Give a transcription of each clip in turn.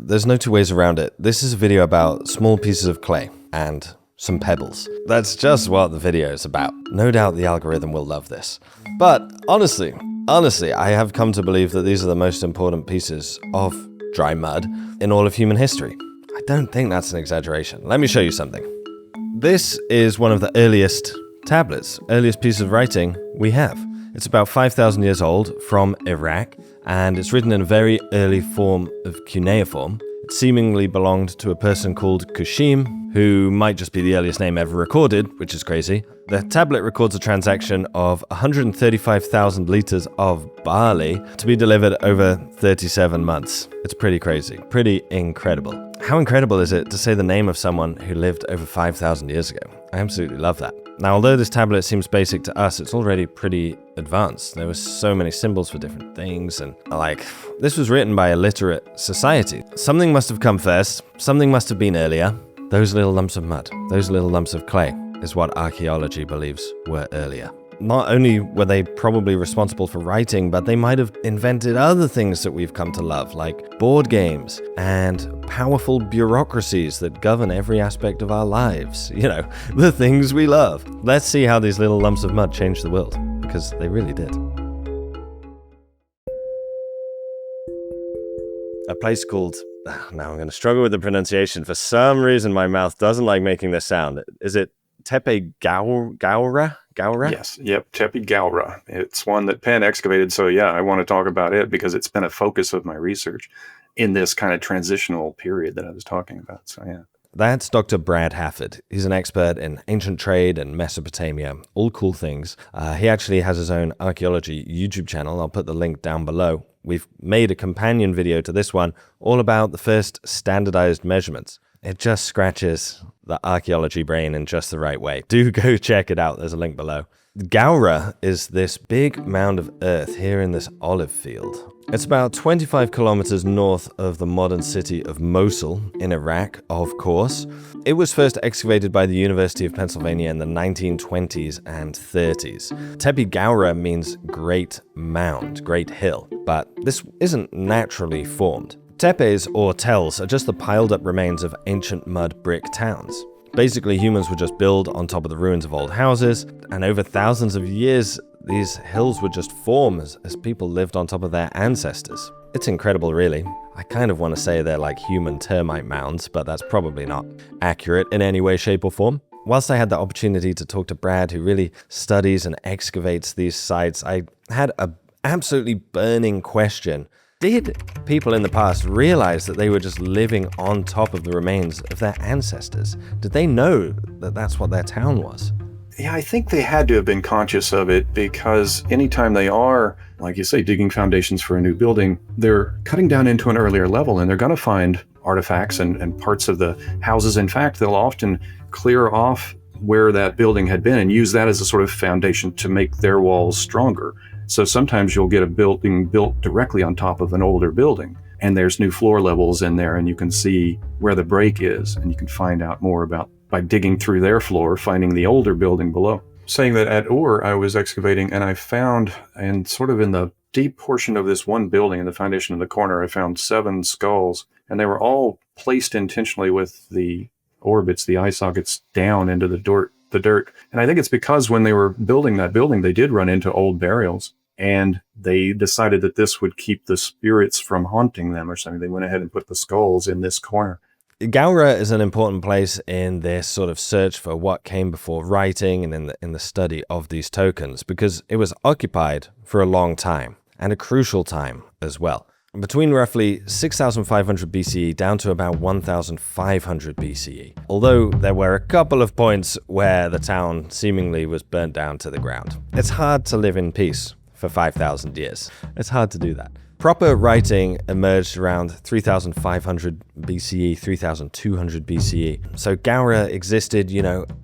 there's no two ways around it. This is a video about small pieces of clay and some pebbles. That's just what the video is about. No doubt the algorithm will love this. But honestly, I have come to believe that these are the most important pieces of dry mud in all of human history. I don't think that's an exaggeration. Let me show you something. This is one of the earliest tablets, earliest pieces of writing we have. It's about 5,000 years old, from Iraq, and it's written in a very early form of cuneiform. It seemingly belonged to a person called Kushim, who might just be the earliest name ever recorded, which is crazy. The tablet records a transaction of 135,000 liters of barley to be delivered over 37 months. It's pretty crazy, pretty incredible. How incredible is it to say the name of someone who lived over 5,000 years ago? I absolutely love that. Now, although this tablet seems basic to us, it's already pretty advanced. There were so many symbols for different things, and this was written by a literate society. Something must have come first, something must have been earlier. Those little lumps of mud, those little lumps of clay, is what archaeology believes were earlier. Not only were they probably responsible for writing, but they might have invented other things that we've come to love, like board games and powerful bureaucracies that govern every aspect of our lives. You know, the things we love. Let's see how these little lumps of mud changed the world, because they really did. A place called... Now I'm going to struggle with the pronunciation. For some reason, my mouth doesn't like making this sound. Is it Tepe Gawra? Gawra? Yes. Yep. Tepe Gawra. It's one that Penn excavated. So yeah, I want to talk about it because it's been a focus of my research in this kind of transitional period that I was talking about. So yeah. That's Dr. Brad Hafford. He's an expert in ancient trade and Mesopotamia, all cool things. He actually has his own archaeology YouTube channel. I'll put the link down below. We've made a companion video to this one all about the first standardized measurements. It just scratches the archaeology brain in just the right way. Do go check it out. There's a link below. Gawra is this big mound of earth here in this olive field. It's about 25 kilometers north of the modern city of Mosul in Iraq, of course. It was first excavated by the University of Pennsylvania in the 1920s and 30s. Tepe Gawra means great mound, great hill, but this isn't naturally formed. Tepes, or tells, are just the piled up remains of ancient mud brick towns. Basically, humans would just build on top of the ruins of old houses, and over thousands of years, these hills would just form as people lived on top of their ancestors. It's incredible, really. I kind of want to say they're like human termite mounds, but that's probably not accurate in any way, shape, or form. Whilst I had the opportunity to talk to Brad, who really studies and excavates these sites, I had an absolutely burning question. Did people in the past realize that they were just living on top of the remains of their ancestors? Did they know that that's what their town was? Yeah, I think they had to have been conscious of it because anytime they are, like you say, digging foundations for a new building, they're cutting down into an earlier level and they're going to find artifacts and parts of the houses. In fact, they'll often clear off where that building had been and use that as a sort of foundation to make their walls stronger. So sometimes you'll get a building built directly on top of an older building and there's new floor levels in there and you can see where the break is and you can find out more about by digging through their floor, finding the older building below. Saying that at Ur, I was excavating and I found, and sort of in the deep portion of this one building in the foundation of the corner, I found 7 skulls and they were all placed intentionally with the orbits, the eye sockets down into the dirt. And I think it's because when they were building that building, they did run into old burials and they decided that this would keep the spirits from haunting them or something. They went ahead and put the skulls in this corner. Gawra is an important place in this sort of search for what came before writing and in the study of these tokens, because it was occupied for a long time and a crucial time as well. Between roughly 6,500 BCE down to about 1,500 BCE, although there were a couple of points where the town seemingly was burnt down to the ground. It's hard to live in peace for 5,000 years. It's hard to do that. Proper writing emerged around 3,500 BCE, 3,200 BCE. So Gawra existed,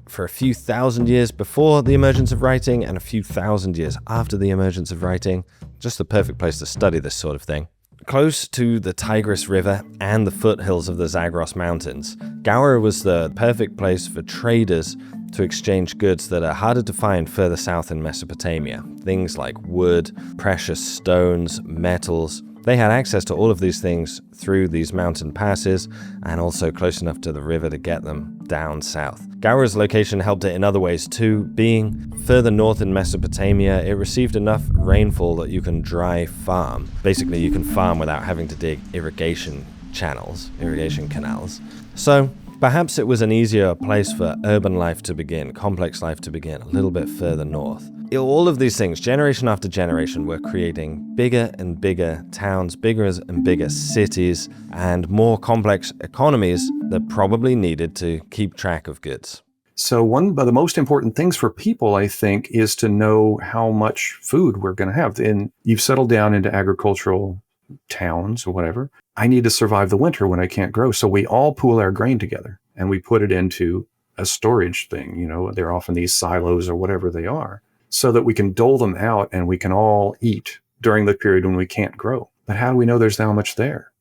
for a few thousand years before the emergence of writing and a few thousand years after the emergence of writing. Just the perfect place to study this sort of thing. Close to the Tigris River and the foothills of the Zagros Mountains, Gawra was the perfect place for traders to exchange goods that are harder to find further south in Mesopotamia. Things like wood, precious stones, metals, They had access to all of these things through these mountain passes and also close enough to the river to get them down south. Gawra's location helped it in other ways too. Being further north in Mesopotamia, it received enough rainfall that you can dry farm. Basically, you can farm without having to dig irrigation canals. So perhaps it was an easier place for urban life to begin, complex life to begin, a little bit further north. All of these things, generation after generation, were creating bigger and bigger towns, bigger and bigger cities, and more complex economies that probably needed to keep track of goods. So one of the most important things for people, I think, is to know how much food we're going to have. And you've settled down into agricultural towns or whatever. I need to survive the winter when I can't grow. So we all pool our grain together and we put it into a storage thing. You know, they're often these silos or whatever they are, so that we can dole them out and we can all eat during the period when we can't grow. But how do we know there's that much there?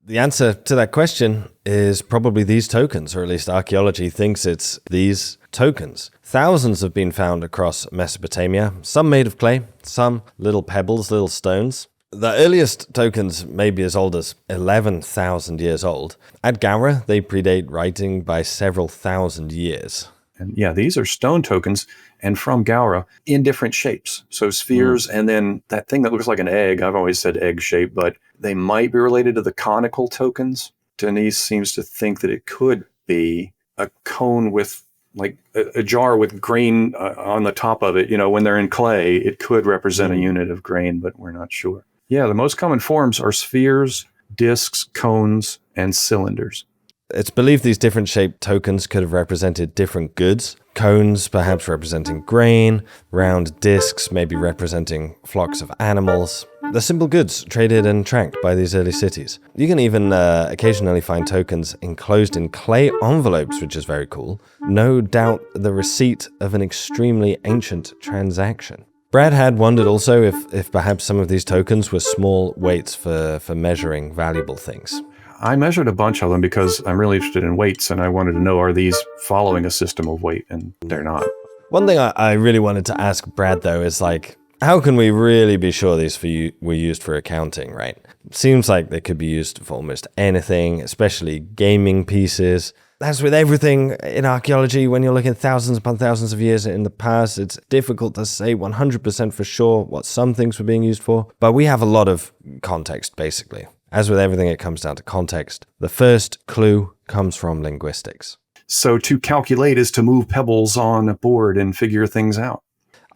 The answer to that question is probably these tokens, or at least archaeology thinks it's these tokens. Thousands have been found across Mesopotamia, some made of clay, some little pebbles, little stones. The earliest tokens may be as old as 11,000 years old. At Gawra, they predate writing by several thousand years. And yeah, these are stone tokens, and from Gawra in different shapes. So spheres, and then that thing that looks like an egg. I've always said egg shape, but they might be related to the conical tokens. Denise seems to think that it could be a cone with like a jar with grain on the top of it. You know, when they're in clay, it could represent a unit of grain, but we're not sure. Yeah, the most common forms are spheres, discs, cones, and cylinders. It's believed these different shaped tokens could have represented different goods. Cones perhaps representing grain, round discs maybe representing flocks of animals. The simple goods traded and tracked by these early cities. You can even occasionally find tokens enclosed in clay envelopes, which is very cool. No doubt the receipt of an extremely ancient transaction. Brad had wondered also if perhaps some of these tokens were small weights for measuring valuable things. I measured a bunch of them because I'm really interested in weights, and I wanted to know, are these following a system of weight? And they're not. One thing I really wanted to ask Brad, though, is like, how can we really be sure these were used for accounting, right? Seems like they could be used for almost anything, especially gaming pieces. As with everything in archaeology, when you're looking thousands upon thousands of years in the past, it's difficult to say 100% for sure what some things were being used for, but we have a lot of context, basically. As with everything, it comes down to context. The first clue comes from linguistics. So to calculate is to move pebbles on a board and figure things out.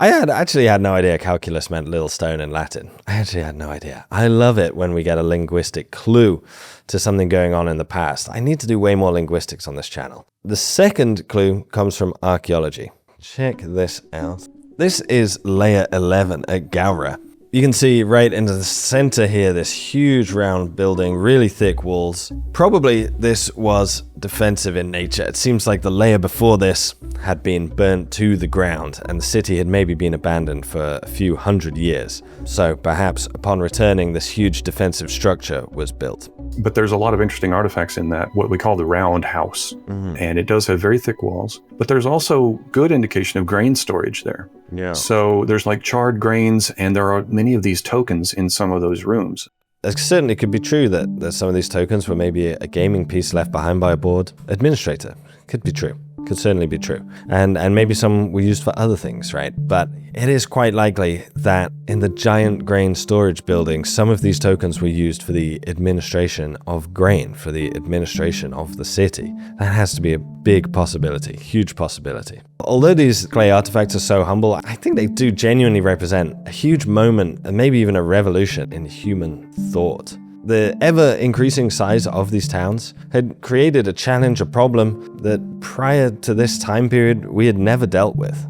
I actually had no idea calculus meant little stone in Latin. I actually had no idea. I love it when we get a linguistic clue to something going on in the past. I need to do way more linguistics on this channel. The second clue comes from archaeology. Check this out. This is layer 11 at Gawra. You can see right into the center here, this huge round building, really thick walls. Probably this was defensive in nature. It seems like the layer before this had been burnt to the ground and the city had maybe been abandoned for a few hundred years. So perhaps upon returning, this huge defensive structure was built. But there's a lot of interesting artifacts in that, what we call the round house. And it does have very thick walls, but there's also good indication of grain storage there. Yeah. So there's like charred grains, and there are many of these tokens in some of those rooms. It certainly could be true that some of these tokens were maybe a gaming piece left behind by a board administrator. Could be true. Could certainly be true. And maybe some were used for other things, right? But it is quite likely that in the giant grain storage building, some of these tokens were used for the administration of grain, for the administration of the city. That has to be a big possibility, huge possibility. Although these clay artifacts are so humble, I think they do genuinely represent a huge moment and maybe even a revolution in human thought. The ever-increasing size of these towns had created a challenge, a problem that prior to this time period we had never dealt with.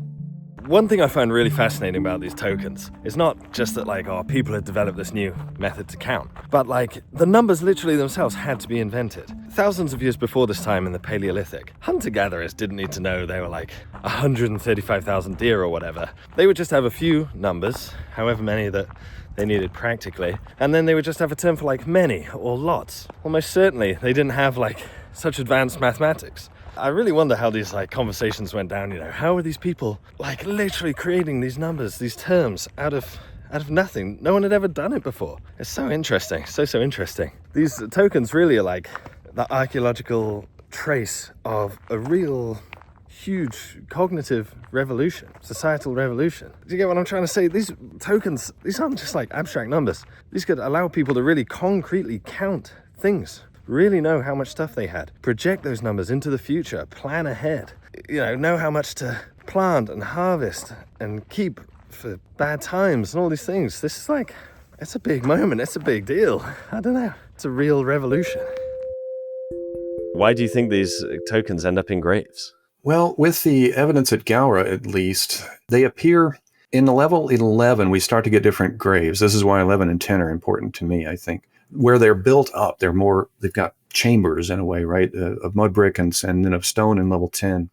One thing I find really fascinating about these tokens is not just that people had developed this new method to count, but the numbers literally themselves had to be invented. Thousands of years before this time in the Paleolithic, hunter-gatherers didn't need to know they were 135,000 deer or whatever. They would just have a few numbers, however many that they needed practically, and then they would just have a term for many or lots. Almost certainly they didn't have such advanced mathematics. I really wonder how these conversations went down, how are these people literally creating these numbers, these terms out of out of nothing. No one had ever done it before. It's so interesting, so interesting. These tokens really are like the archaeological trace of a real huge cognitive revolution, societal revolution. Do you get what I'm trying to say? These tokens, these aren't just like abstract numbers. These could allow people to really concretely count things, really know how much stuff they had, project those numbers into the future, plan ahead, know how much to plant and harvest and keep for bad times and all these things. This is like, it's a big moment, it's a big deal. I don't know, it's a real revolution. Why do you think these tokens end up in graves? Well, with the evidence at Gawra, at least, they appear in the level 11, we start to get different graves. This is why 11 and 10 are important to me, I think. Where they're built up, they've got chambers in a way, right? Of mud brick and then of stone in level 10.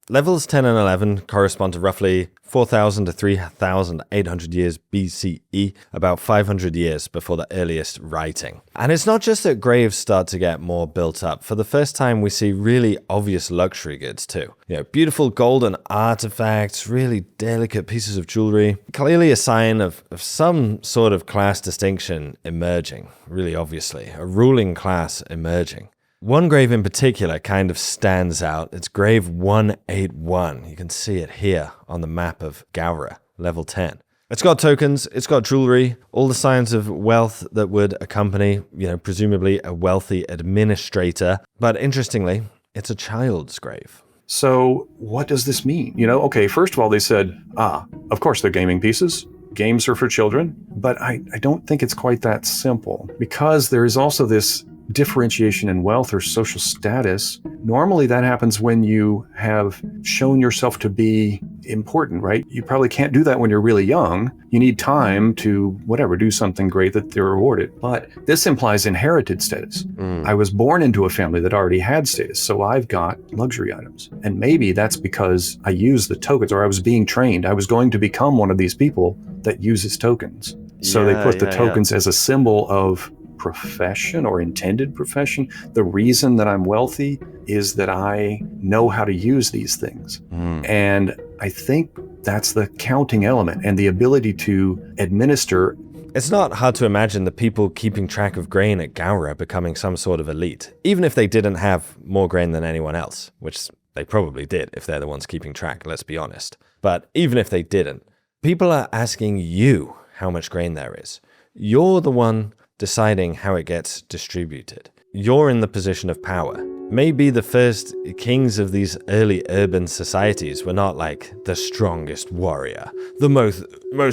Levels 10 and 11 correspond to roughly 4,000 to 3,800 years BCE, about 500 years before the earliest writing. And it's not just that graves start to get more built up. For the first time, we see really obvious luxury goods too. Beautiful golden artifacts, really delicate pieces of jewelry, clearly a sign of some sort of class distinction emerging, really obviously, a ruling class emerging. One grave in particular kind of stands out. It's grave 181. You can see it here on the map of Gawra, level 10. It's got tokens, it's got jewelry, all the signs of wealth that would accompany, presumably a wealthy administrator. But interestingly, it's a child's grave. So what does this mean? Okay, first of all, they said, of course they're gaming pieces. Games are for children. But I don't think it's quite that simple, because there is also this differentiation in wealth or social status. Normally that happens when you have shown yourself to be important, right? You probably can't do that when you're really young. You need time to do something great that they're rewarded. But this implies inherited status. I was born into a family that already had status, so I've got luxury items. And maybe that's because I used the tokens, or I was being trained. I was going to become one of these people that uses tokens. So they put the tokens as a symbol of profession or intended profession. The reason that I'm wealthy is that I know how to use these things. And I think that's the counting element and the ability to administer. It's not hard to imagine the people keeping track of grain at Gawra becoming some sort of elite, even if they didn't have more grain than anyone else, which they probably did if they're the ones keeping track, let's be honest. But even if they didn't, people are asking you how much grain there is. You're the one deciding how it gets distributed. You're in the position of power. Maybe the first kings of these early urban societies were not like the strongest warrior, the most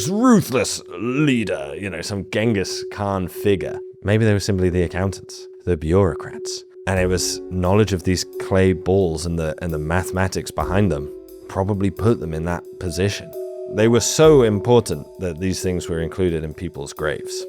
ruthless leader, some Genghis Khan figure. Maybe they were simply the accountants, the bureaucrats. And it was knowledge of these clay balls and the mathematics behind them probably put them in that position. They were so important that these things were included in people's graves.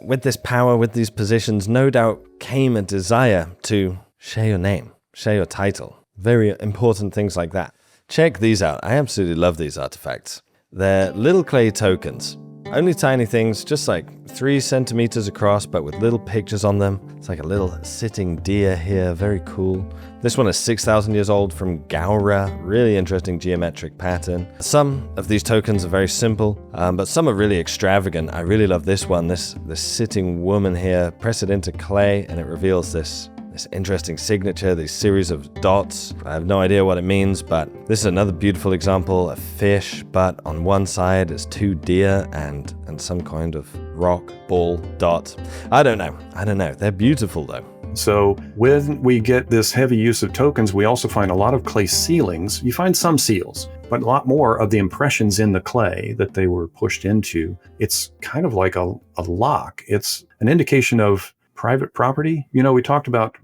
With this power, with these positions, no doubt came a desire to share your name, share your title. Very important things like that. Check these out. I absolutely love these artifacts. They're little clay tokens. Only tiny things, just like 3 centimeters across, but with little pictures on them. It's like a little sitting deer here, very cool. This one is 6,000 years old from Gawra, really interesting geometric pattern. Some of these tokens are very simple, but some are really extravagant. I really love this one, this sitting woman here. Press it into clay and it reveals this interesting signature, these series of dots. I have no idea what it means, but this is another beautiful example, a fish, but on one side is 2 deer and some kind of rock, ball, dot. I don't know. They're beautiful though. So when we get this heavy use of tokens, we also find a lot of clay sealings. You find some seals, but a lot more of the impressions in the clay that they were pushed into. It's kind of like a lock. It's an indication of private property. We talked about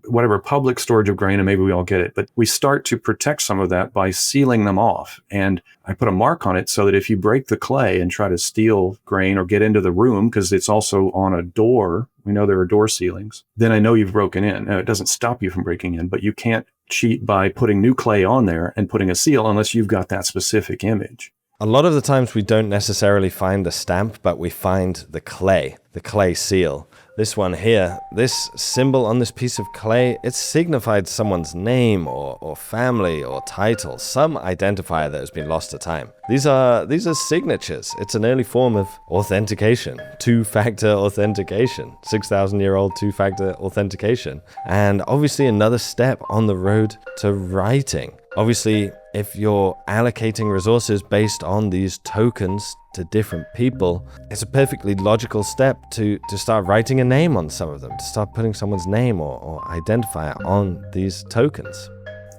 public storage of grain, and maybe we all get it, but we start to protect some of that by sealing them off. And I put a mark on it so that if you break the clay and try to steal grain or get into the room, because it's also on a door, we know there are door sealings, then I know you've broken in. Now, it doesn't stop you from breaking in, but you can't cheat by putting new clay on there and putting a seal unless you've got that specific image. A lot of the times we don't necessarily find the stamp, but we find the clay seal. This one here, this symbol on this piece of clay, it signified someone's name or family or title, some identifier that has been lost to time. These are signatures. It's an early form of authentication, two-factor authentication, 6,000-year-old two-factor authentication, and obviously another step on the road to writing. Obviously, if you're allocating resources based on these tokens to different people, it's a perfectly logical step to start writing a name on some of them, to start putting someone's name or identifier on these tokens.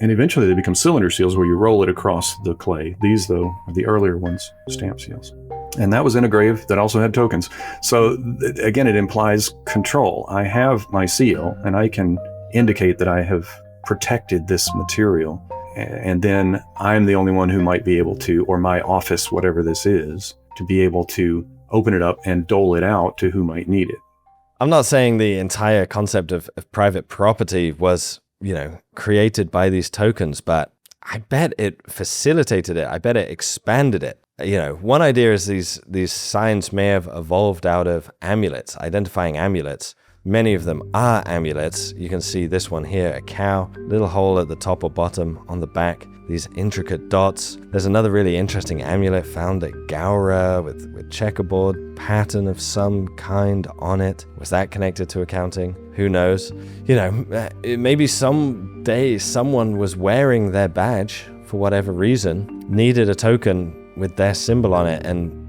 And eventually they become cylinder seals where you roll it across the clay. These, though, are the earlier ones, stamp seals. And that was in a grave that also had tokens. So again, it implies control. I have my seal, and I can indicate that I have protected this material. And then I'm the only one who might be able to, or my office, whatever this is, to be able to open it up and dole it out to who might need it. I'm not saying the entire concept of private property was, created by these tokens, but I bet it facilitated it. I bet it expanded it. One idea is these signs may have evolved out of amulets, identifying amulets. Many of them are amulets. You can see this one here, a cow, little hole at the top or bottom on the back, these intricate dots. There's another really interesting amulet found at Gawra with checkerboard pattern of some kind on it. Was that connected to accounting? Who knows? Maybe someday someone was wearing their badge for whatever reason, needed a token with their symbol on it, and,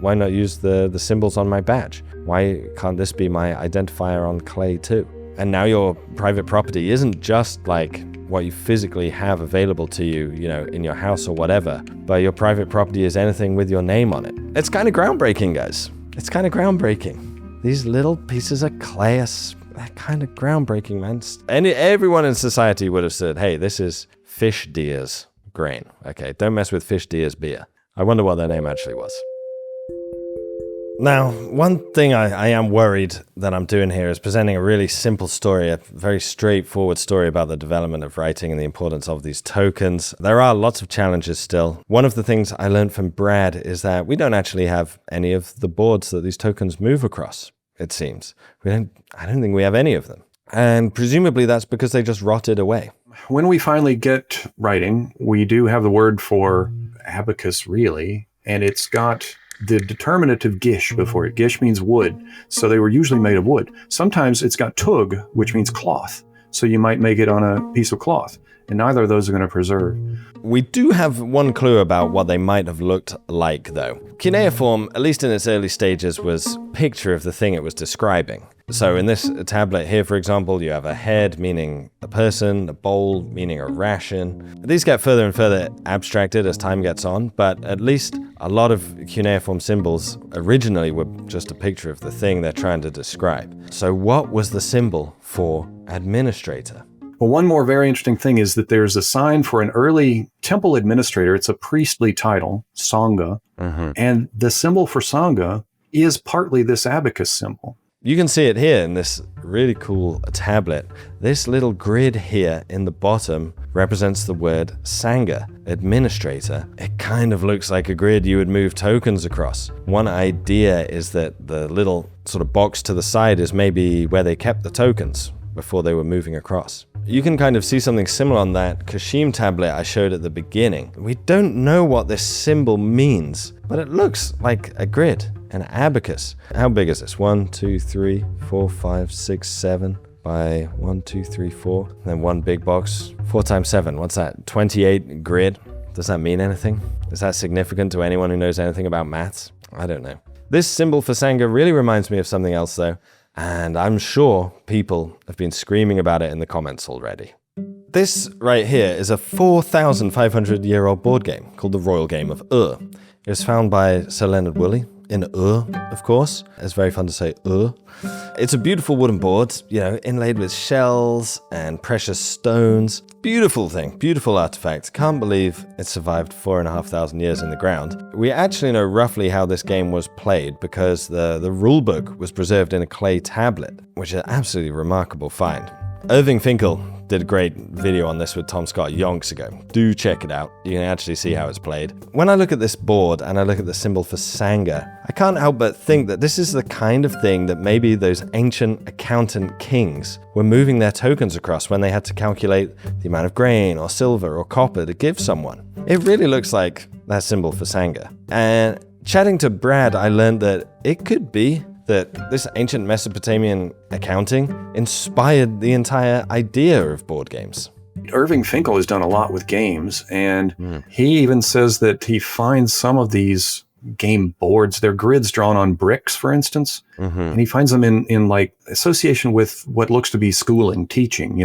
why not use the symbols on my badge? Why can't this be my identifier on clay too? And now your private property isn't just like what you physically have available to you, in your house or whatever, but your private property is anything with your name on it. It's kind of groundbreaking, guys. It's kind of groundbreaking. These little pieces of clay are kind of groundbreaking, man. And everyone in society would have said, hey, this is Fish Deer's grain. Okay, don't mess with Fish Deer's beer. I wonder what their name actually was. Now, one thing I am worried that I'm doing here is presenting a really simple story, a very straightforward story about the development of writing and the importance of these tokens. There are lots of challenges still. One of the things I learned from Brad is that we don't actually have any of the boards that these tokens move across, it seems. I don't think we have any of them. And presumably that's because they just rotted away. When we finally get writing, we do have the word for abacus, really, and it's got the determinative gish before it. Gish means wood, so they were usually made of wood. Sometimes it's got tug, which means cloth, so you might make it on a piece of cloth, and neither of those are going to preserve. We do have one clue about what they might have looked like, though. Cuneiform, at least in its early stages, was a picture of the thing it was describing. So in this tablet here, for example, you have a head, meaning a person, a bowl, meaning a ration. These get further and further abstracted as time gets on, but at least a lot of cuneiform symbols originally were just a picture of the thing they're trying to describe. So what was the symbol for administrator? Well, one more very interesting thing is that there's a sign for an early temple administrator. It's a priestly title, Sangha, and the symbol for Sangha is partly this abacus symbol. You can see it here in this really cool tablet. This little grid here in the bottom represents the word Sangha, administrator. It kind of looks like a grid you would move tokens across. One idea is that the little sort of box to the side is maybe where they kept the tokens before they were moving across. You can kind of see something similar on that Kashim tablet I showed at the beginning. We don't know what this symbol means, but it looks like a grid, an abacus. How big is this? 1, 2, 3, 4, 5, 6, 7 by 1, 2, 3, 4. And then one big box, 4 times 7. What's that? 28 grid. Does that mean anything? Is that significant to anyone who knows anything about maths? I don't know. This symbol for Sangha really reminds me of something else though, and I'm sure people have been screaming about it in the comments already. This right here is a 4,500-year-old board game called the Royal Game of Ur. It was found by Sir Leonard Woolley in Ur, of course. It's very fun to say Ur. It's a beautiful wooden board, inlaid with shells and precious stones. Beautiful thing, beautiful artifact. Can't believe it survived 4,500 years in the ground. We actually know roughly how this game was played because the rulebook was preserved in a clay tablet, which is an absolutely remarkable find. Irving Finkel did a great video on this with Tom Scott yonks ago. Do check it out. You can actually see how it's played. When I look at this board and I look at the symbol for Sangha, I can't help but think that this is the kind of thing that maybe those ancient accountant kings were moving their tokens across when they had to calculate the amount of grain or silver or copper to give someone. It really looks like that symbol for Sangha. And chatting to Brad, I learned that it could be that this ancient Mesopotamian accounting inspired the entire idea of board games. Irving Finkel has done a lot with games, and he even says that he finds some of these game boards, they're grids drawn on bricks, for instance, and he finds them in like association with what looks to be schooling, teaching,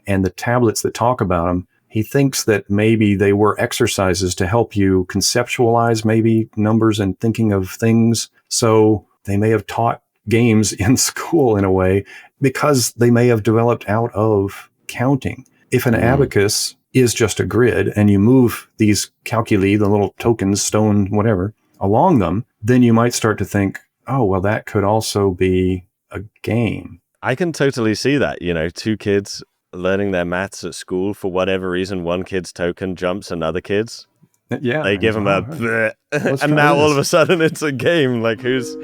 and the tablets that talk about them. He thinks that maybe they were exercises to help you conceptualize maybe numbers and thinking of things. So they may have taught games in school in a way because they may have developed out of counting. If an abacus is just a grid and you move these calculi, the little tokens, stone, whatever, along them, then you might start to think, oh, well, that could also be a game. I can totally see that, two kids learning their maths at school. For whatever reason, one kid's token jumps another kid's. Yeah. They give them a bleh, and now all of a sudden it's a game. Like who's...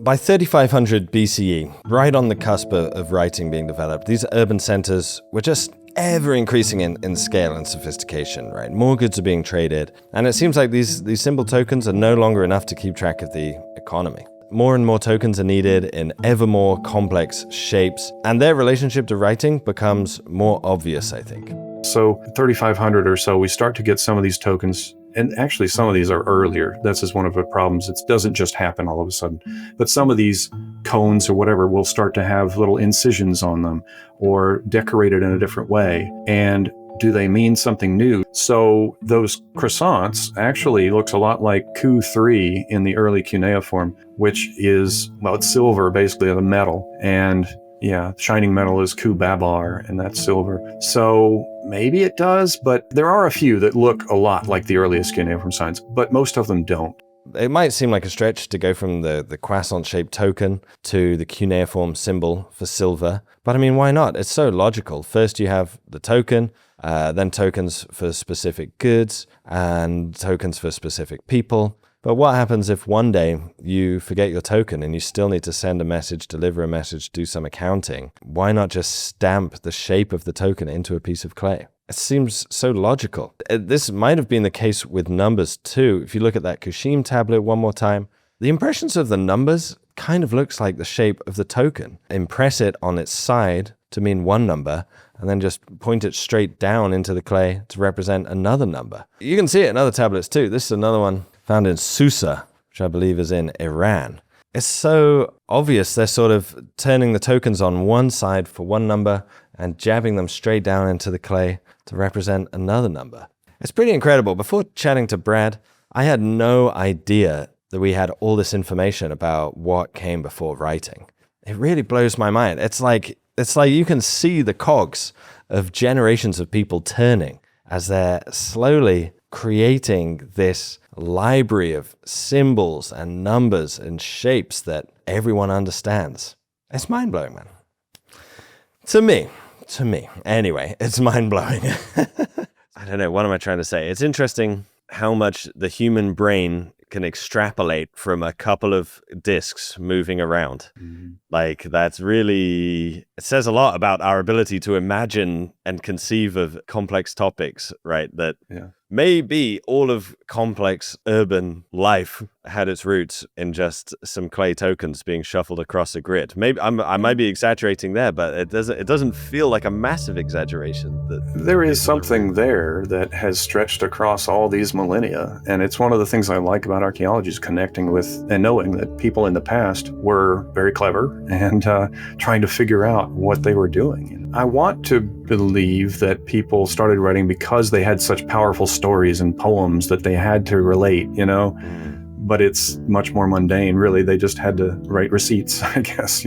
By 3500 BCE, right on the cusp of writing being developed, these urban centers were just ever increasing in scale and sophistication, right? More goods are being traded, and it seems like these symbol tokens are no longer enough to keep track of the economy. More and more tokens are needed in ever more complex shapes, and their relationship to writing becomes more obvious, I think. So 3500 or so, we start to get some of these tokens. And actually, some of these are earlier. That's just one of the problems. It doesn't just happen all of a sudden. But some of these cones or whatever will start to have little incisions on them or decorated in a different way. And do they mean something new? So those croissants actually looks a lot like Q3 in the early cuneiform, which is, well, it's silver, basically, the metal. And yeah, shining metal is Ku-Babar, and that's silver. So maybe it does, but there are a few that look a lot like the earliest cuneiform signs, but most of them don't. It might seem like a stretch to go from the croissant-shaped token to the cuneiform symbol for silver, but I mean, why not? It's so logical. First you have the token, then tokens for specific goods, and tokens for specific people. But what happens if one day you forget your token and you still need to send a message, deliver a message, do some accounting? Why not just stamp the shape of the token into a piece of clay? It seems so logical. This might have been the case with numbers too. If you look at that Kushim tablet one more time, the impressions of the numbers kind of looks like the shape of the token. Impress it on its side to mean one number, and then just point it straight down into the clay to represent another number. You can see it in other tablets too. This is another one found in Susa, which I believe is in Iran. It's so obvious they're sort of turning the tokens on one side for one number and jabbing them straight down into the clay to represent another number. It's pretty incredible. Before chatting to Brad, I had no idea that we had all this information about what came before writing. It really blows my mind. It's like you can see the cogs of generations of people turning as they're slowly creating this library of symbols and numbers and shapes that everyone understands. It's mind-blowing, man. To me. Anyway, it's mind-blowing. I don't know, what am I trying to say? It's interesting how much the human brain can extrapolate from a couple of discs moving around. Like, that's really, it says a lot about our ability to imagine and conceive of complex topics, right? That maybe all of complex urban life had its roots in just some clay tokens being shuffled across a grid. Maybe I might be exaggerating there, but it doesn't feel like a massive exaggeration. There is something there that has stretched across all these millennia, and it's one of the things I like about archaeology is connecting with and knowing that people in the past were very clever and trying to figure out what they were doing. I want to believe that people started writing because they had such powerful stories and poems that they had to relate, but it's much more mundane, really. They just had to write receipts, I guess,